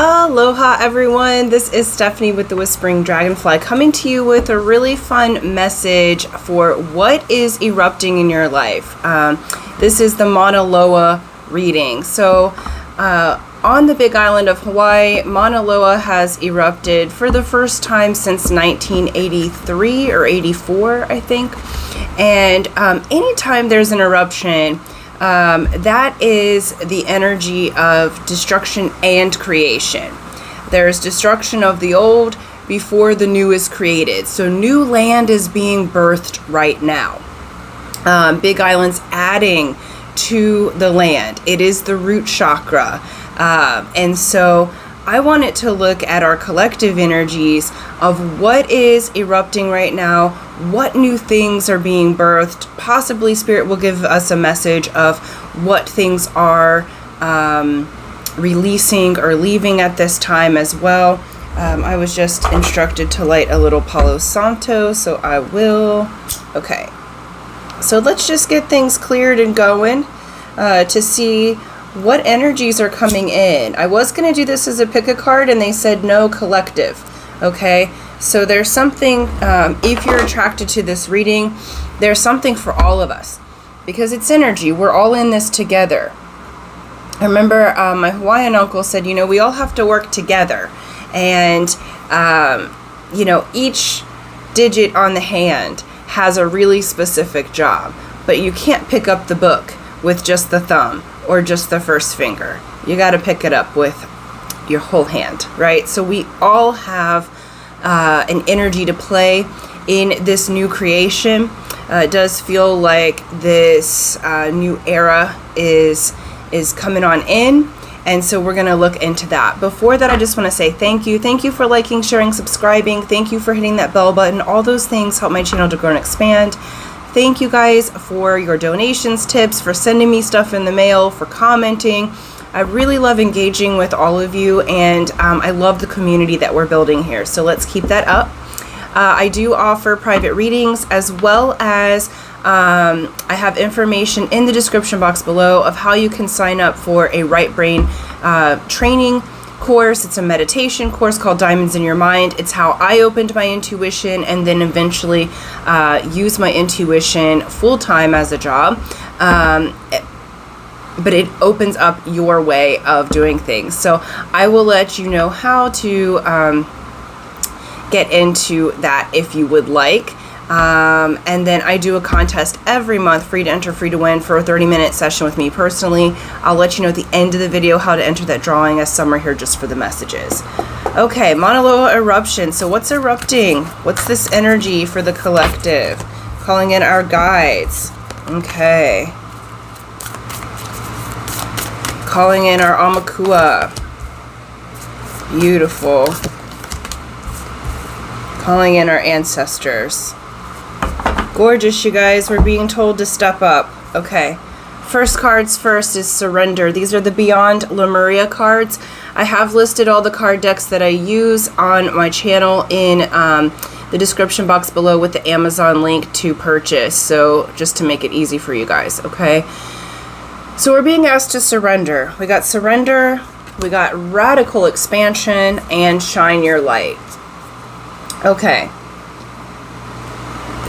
Aloha everyone, this is Stephanie with the Whispering Dragonfly coming to you with a really fun message for what is erupting in your life. This is the Mauna Loa reading. So on the Big Island of Hawaii, Mauna Loa has erupted for the first time since 1983 or 84, I think. And anytime there's an eruption, that is the energy of destruction and creation. There's destruction of the old before the new is created. So new land is being birthed right now. Big Island's adding to the land. It is the root chakra. And so I wanted to look at our collective energies of what is erupting right now, what new things are being birthed. Possibly Spirit will give us a message of what things are releasing or leaving at this time as well. I was just instructed to light a little Palo Santo, so I will. Okay, so let's just get things cleared and going to see what energies are coming in. I was going to do this as a pick a card and they said no, collective. Okay, so there's something, if you're attracted to this reading, there's something for all of us because it's energy. We're all in this together. I remember my Hawaiian uncle said, we all have to work together, and each digit on the hand has a really specific job, but you can't pick up the book with just the thumb or just the first finger. You got to pick it up with your whole hand, right? So we all have an energy to play in this new creation. It does feel like this new era is coming on in, and so we're going to look into that. Before that, I just want to say thank you. Thank you for liking, sharing, subscribing. Thank you for hitting that bell button. All those things help my channel to grow and expand. Thank you guys for your donations, tips, for sending me stuff in the mail, for commenting. I really love engaging with all of you, and I love the community that we're building here. So let's keep that up. I do offer private readings, as well as I have information in the description box below of how you can sign up for a right brain training course. It's a meditation course called Diamonds in Your Mind. It's how I opened my intuition and then eventually use my intuition full-time as a job. But it opens up your way of doing things. So I will let you know how to get into that if you would like. And then I do a contest every month, free to enter, free to win, for a 30-minute session with me personally. I'll let you know at the end of the video how to enter that drawing, as some are here just for the messages. Okay, Mauna Loa eruption. So what's erupting? What's this energy for the collective? Calling in our guides. Okay. Calling in our Amakua. Beautiful. Calling in our ancestors. Gorgeous, you guys. We're being told to step up. Okay. First cards first is surrender. These are the Beyond Lemuria cards. I have listed all the card decks that I use on my channel in the description box below with the Amazon link to purchase. So just to make it easy for you guys, okay? So we're being asked to surrender. We got surrender, we got radical expansion, and shine your light. Okay.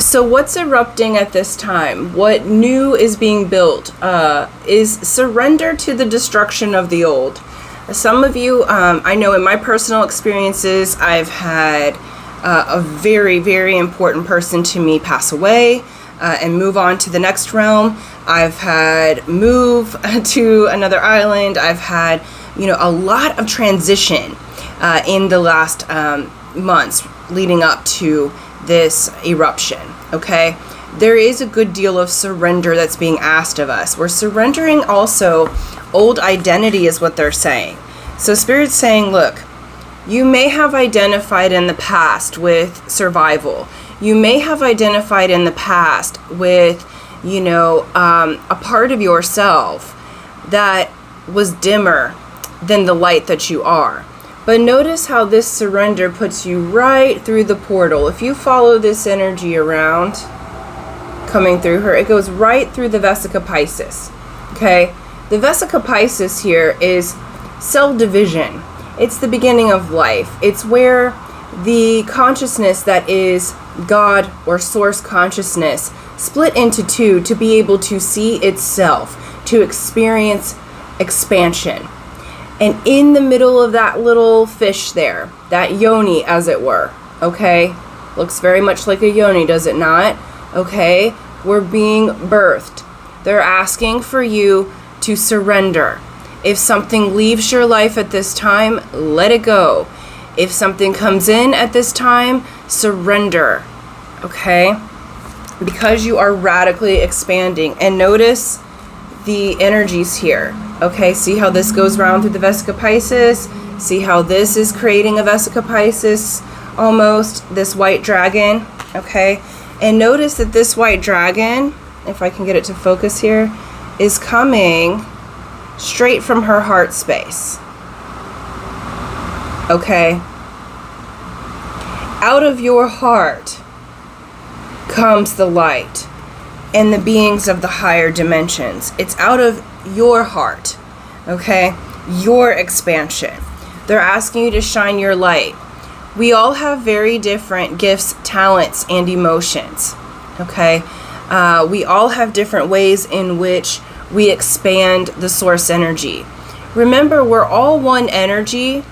So what's erupting at this time? What new is being built is surrender to the destruction of the old. Some of you, I know in my personal experiences, I've had a very, very important person to me pass away and move on to the next realm. I've had move to another island. I've had, a lot of transition in the last months leading up to this eruption. Okay, there is a good deal of surrender that's being asked of us. We're surrendering also old identity, is what they're saying. So Spirit's saying, look, you may have identified in the past with survival. You may have identified in the past with, a part of yourself that was dimmer than the light that you are. But notice how this surrender puts you right through the portal. If you follow this energy around, coming through her, it goes right through the Vesica Piscis. Okay? The Vesica Piscis here is cell division. It's the beginning of life. It's where the consciousness that is God or source consciousness split into two to be able to see itself, to experience expansion. And in the middle of that little fish there, that yoni as it were, okay? Looks very much like a yoni, does it not? Okay, we're being birthed. They're asking for you to surrender. If something leaves your life at this time, let it go. If something comes in at this time, surrender. Okay? Because you are radically expanding. And notice the energies here. Okay, see how this goes around through the Vesica Pisces? See how this is creating a Vesica Pisces almost, this white dragon, okay? And notice that this white dragon, if I can get it to focus here, is coming straight from her heart space. Okay? Out of your heart comes the light and the beings of the higher dimensions. It's out of your heart, okay? Your expansion. They're asking you to shine your light. We all have very different gifts, talents, and emotions, okay? We all have different ways in which we expand the source energy. Remember, we're all one energy,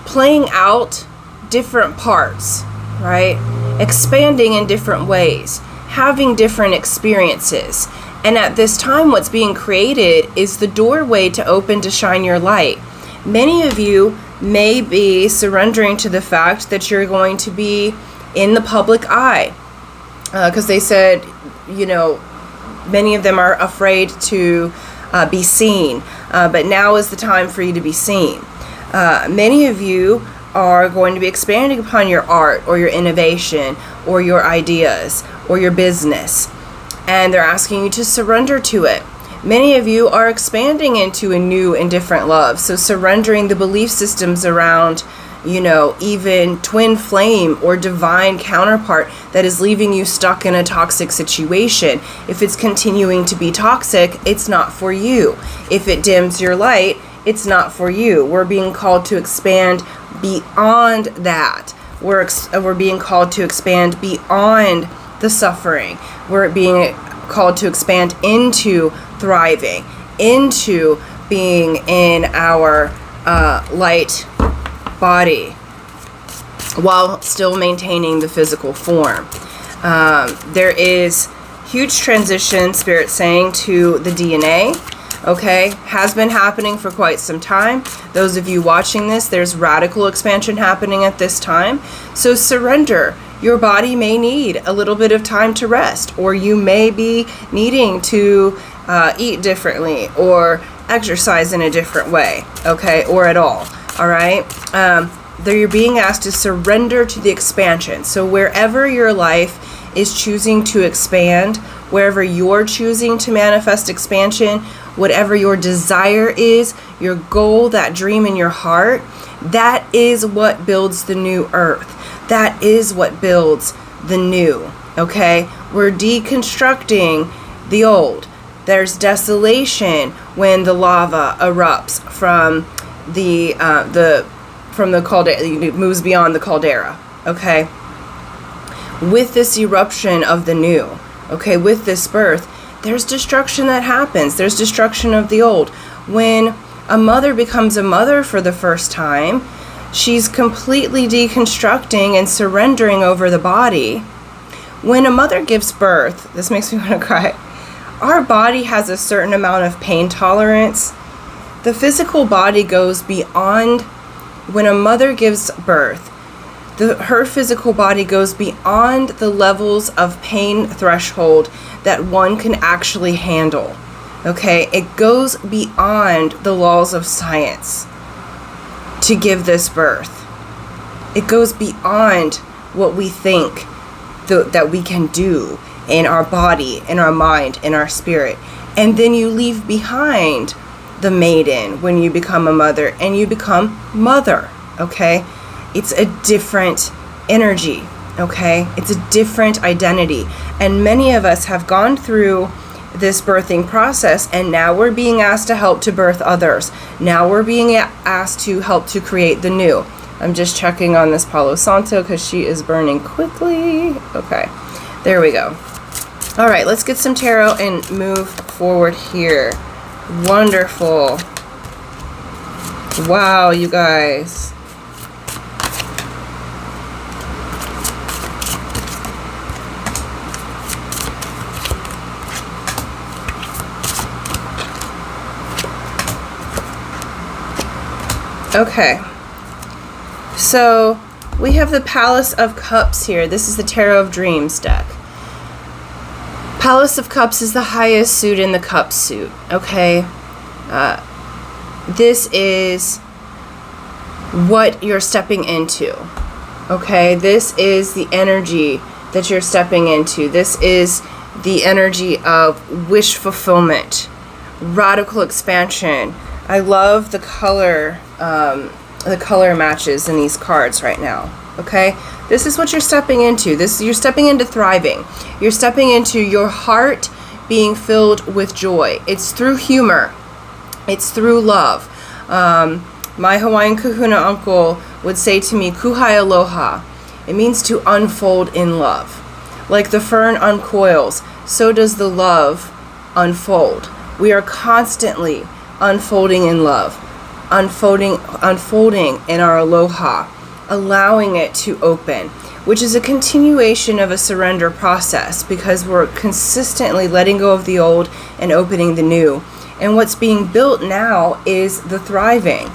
playing out different parts, right? Expanding in different ways, having different experiences. And at this time, what's being created is the doorway to open to shine your light. Many of you may be surrendering to the fact that you're going to be in the public eye. Because they said, you know, many of them are afraid to be seen. But now is the time for you to be seen. Many of you are going to be expanding upon your art or your innovation or your ideas or your business. And they're asking you to surrender to it. Many of you are expanding into a new and different love. So surrendering the belief systems around, you know, even twin flame or divine counterpart that is leaving you stuck in a toxic situation. If it's continuing to be toxic, it's not for you. If it dims your light, it's not for you. We're being called to expand beyond that. We're being called to expand beyond the suffering. We're being called to expand into thriving, into being in our light body while still maintaining the physical form. There is huge transition, Spirit saying, to the DNA. Okay, has been happening for quite some time. Those of you watching this, there's radical expansion happening at this time. So surrender. Your body may need a little bit of time to rest, or you may be needing to eat differently or exercise in a different way, okay, or at all right? You're being asked to surrender to the expansion. So wherever your life is choosing to expand, wherever you're choosing to manifest expansion, whatever your desire is, your goal, that dream in your heart, that is what builds the new earth. That is what builds the new, okay? We're deconstructing the old. There's desolation when the lava erupts from the caldera, it moves beyond the caldera, okay? With this eruption of the new, okay, with this birth, there's destruction that happens. There's destruction of the old. When a mother becomes a mother for the first time, she's completely deconstructing and surrendering over the body. When a mother gives birth, this makes me want to cry, our body has a certain amount of pain tolerance. The physical body goes beyond, when a mother gives birth, her physical body goes beyond the levels of pain threshold that one can actually handle. Okay, it goes beyond the laws of science to give this birth. It goes beyond what we think that we can do in our body, in our mind, in our spirit. And then you leave behind the maiden when you become a mother, and you become mother, okay? It's a different energy, okay? It's a different identity. And many of us have gone through this birthing process, and now we're being asked to help to birth others. Now we're being asked to help to create the new. I'm just checking on this Palo Santo because she is burning quickly. Okay, there we go. All right, let's get some tarot and move forward here. Wonderful. Wow, you guys. Okay, so we have the Palace of Cups here. This is the Tarot of Dreams deck. Palace of Cups is the highest suit in the cup suit, okay? This is what you're stepping into, okay? This is the energy that you're stepping into. This is the energy of wish fulfillment, radical expansion. I love the color matches in these cards right now. Okay, this is what you're stepping into. You're stepping into thriving. You're stepping into your heart being filled with joy. It's through humor. It's through love. My Hawaiian Kahuna uncle would say to me, "Kuhai Aloha." It means to unfold in love. Like the fern uncoils, so does the love unfold. We are constantly unfolding in love, unfolding in our aloha, allowing it to open, which is a continuation of a surrender process, because we're consistently letting go of the old and opening the new. And what's being built now is the thriving.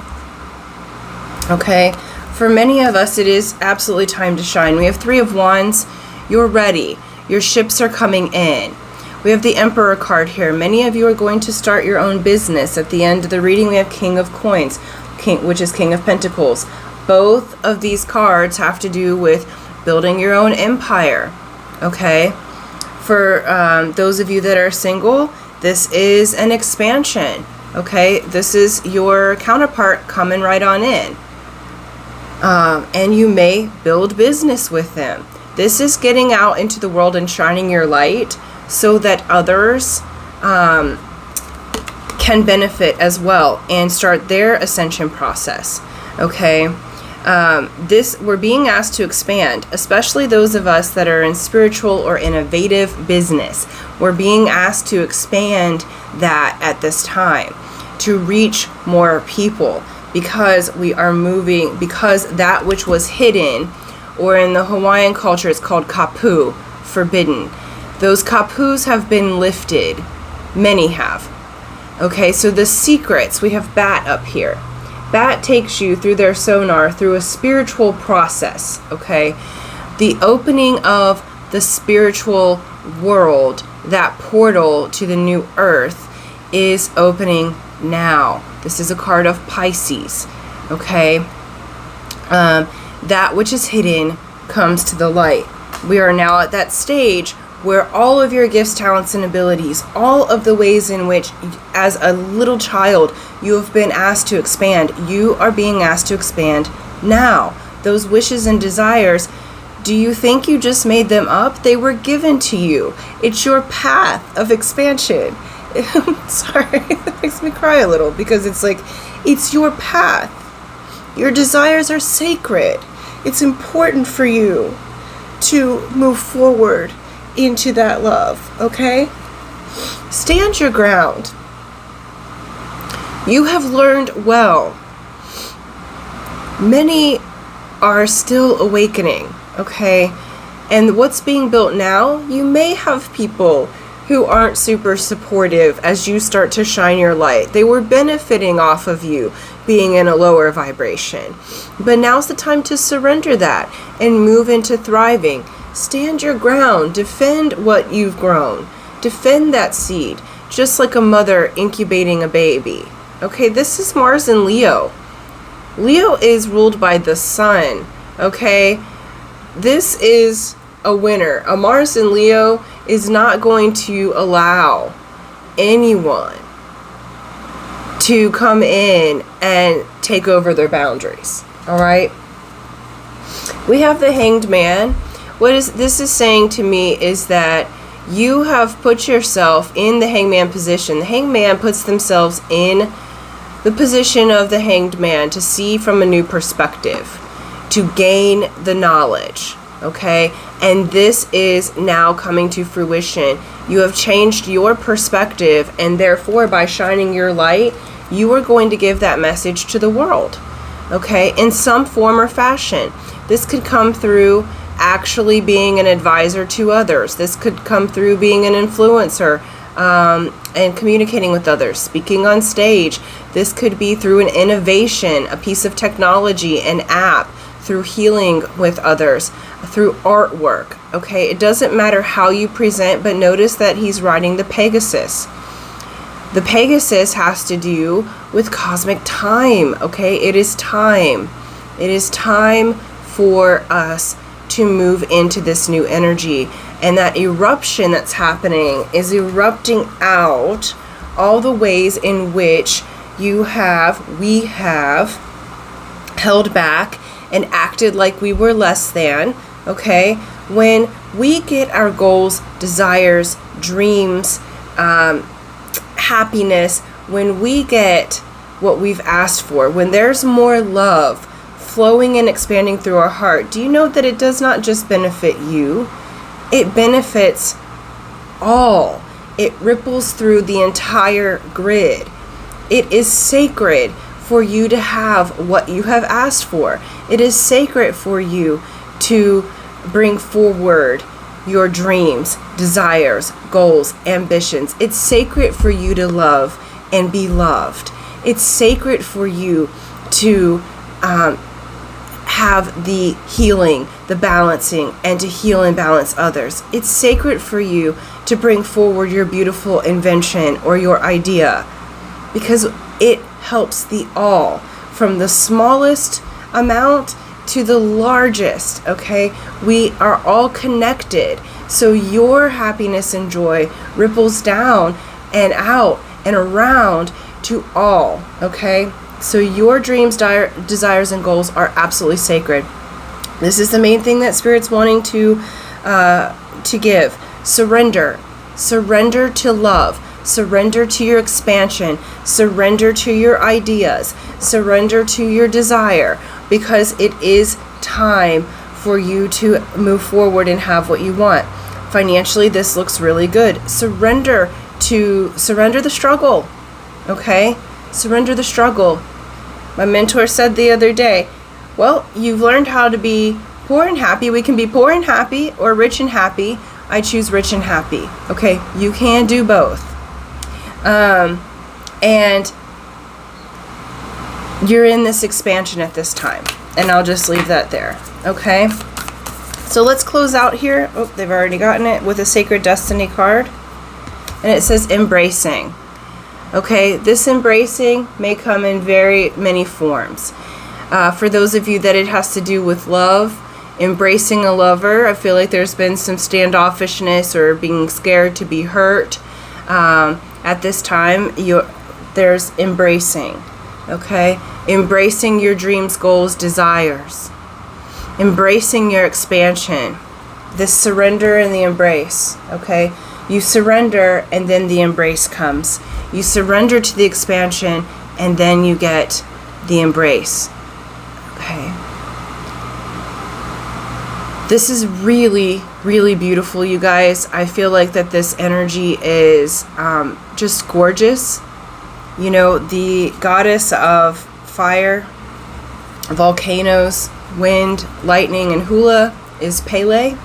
Okay, for many of us, it is absolutely time to shine. We have Three of Wands. You're ready. Your ships are coming in. We have the Emperor card here. Many of you are going to start your own business. At the end of the reading, we have King of Coins, which is King of Pentacles. Both of these cards have to do with building your own empire, okay? For those of you that are single, this is an expansion, okay? This is your counterpart coming right on in. And you may build business with them. This is getting out into the world and shining your light so that others can benefit as well and start their ascension process, okay? We're being asked to expand, especially those of us that are in spiritual or innovative business. We're being asked to expand that at this time to reach more people, because we are moving, because that which was hidden, or in the Hawaiian culture it's called kapu, forbidden. Those kapus have been lifted. Many have. Okay, so the secrets, we have Bat up here. Bat takes you through their sonar through a spiritual process, okay? The opening of the spiritual world, that portal to the new earth, is opening now. This is a card of Pisces, okay? That which is hidden comes to the light. We are now at that stage where all of your gifts, talents, and abilities, all of the ways in which, as a little child, you have been asked to expand, you are being asked to expand now. Those wishes and desires, do you think you just made them up? They were given to you. It's your path of expansion. Sorry, it makes me cry a little, because it's like, it's your path. Your desires are sacred. It's important for you to move forward into that love, okay? Stand your ground. You have learned well. Many are still awakening, okay? And what's being built now, you may have people who aren't super supportive as you start to shine your light. They were benefiting off of you being in a lower vibration. But now's the time to surrender that and move into thriving. Stand your ground. Defend what you've grown. Defend that seed, just like a mother incubating a baby. Okay, this is Mars and Leo. Leo is ruled by the sun, okay? This is a winner. A Mars and Leo is not going to allow anyone to come in and take over their boundaries, all right? We have the Hanged Man. What this is saying to me is that You have put yourself in the hangman position. The hangman puts themselves in the position of the hanged man to see from a new perspective, to gain the knowledge, okay? And this is now coming to fruition. You have changed your perspective, and therefore by shining your light, you are going to give that message to the world, okay? In some form or fashion. This could come through actually being an advisor to others. This could come through being an influencer, and communicating with others, speaking on stage. This could be through an innovation, a piece of technology, an app, through healing with others, through artwork, okay? It doesn't matter how you present, but notice that he's riding the Pegasus. The Pegasus has to do with cosmic time, okay? It is time. It is time for us to move into this new energy. And that eruption that's happening is erupting out all the ways in which we have held back and acted like we were less than, okay? When we get our goals, desires, dreams, happiness, when we get what we've asked for, when there's more love flowing and expanding through our heart, do you know that it does not just benefit you? It benefits all. It ripples through the entire grid. It is sacred for you to have what you have asked for. It is sacred for you to bring forward your dreams, desires, goals, ambitions. It's sacred for you to love and be loved. It's sacred for you to have the healing, the balancing, and to heal and balance others. It's sacred for you to bring forward your beautiful invention or your idea, because it helps the all, from the smallest amount to the largest, okay? We are all connected. So your happiness and joy ripples down and out and around to all, okay? So your dreams, desires, and goals are absolutely sacred. This is the main thing that Spirit's wanting to give. Surrender. Surrender to love. Surrender to your expansion. Surrender to your ideas. Surrender to your desire, because it is time for you to move forward and have what you want. Financially, this looks really good. Surrender the struggle, okay? Surrender the struggle. My mentor said the other day, well, you've learned how to be poor and happy. We can be poor and happy or rich and happy. I choose rich and happy. Okay, you can do both. And you're in this expansion at this time. And I'll just leave that there. Okay? So let's close out here. Oh, they've already gotten it, with a Sacred Destiny card. And it says embracing. Okay, this embracing may come in very many forms. For those of you that it has to do with love, embracing a lover, I feel like there's been some standoffishness or being scared to be hurt. At this time, there's embracing, okay? Embracing your dreams, goals, desires. Embracing your expansion. This surrender and the embrace, okay? You surrender and then the embrace comes. You surrender to the expansion and then you get the embrace. Okay. This is really, really beautiful, you guys. I feel like that this energy is just gorgeous. You know, the goddess of fire, volcanoes, wind, lightning, and hula is Pele.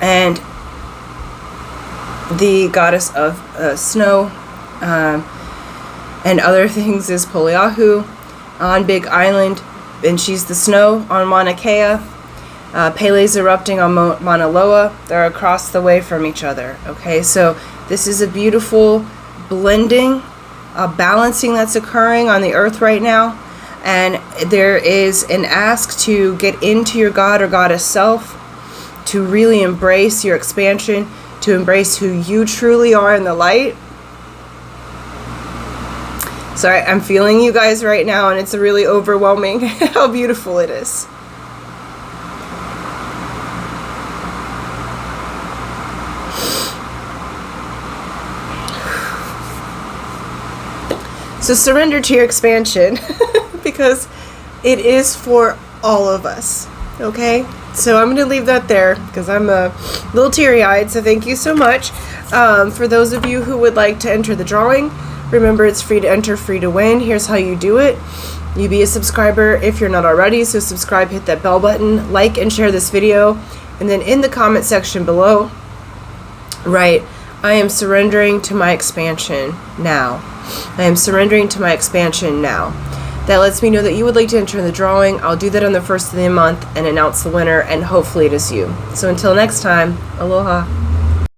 And the goddess of snow and other things is Poliahu on Big Island, and she's the snow on Mauna Kea. Pele's erupting on Mauna Loa. They're across the way from each other. Okay, so this is a beautiful blending, a balancing that's occurring on the earth right now. And there is an ask to get into your God or goddess self, to really embrace your expansion, to embrace who you truly are in the light. Sorry, I'm feeling you guys right now, and it's really overwhelming how beautiful it is. So surrender to your expansion because it is for all of us. Okay? So I'm going to leave that there because I'm a little teary-eyed, so thank you so much. For those of you who would like to enter the drawing, remember it's free to enter, free to win. Here's how you do it. You be a subscriber if you're not already, so subscribe, hit that bell button, like and share this video, and then in the comment section below, write, I am surrendering to my expansion now. I am surrendering to my expansion now. That lets me know that you would like to enter the drawing. I'll do that on the first of the month and announce the winner, and hopefully it is you. So until next time, aloha.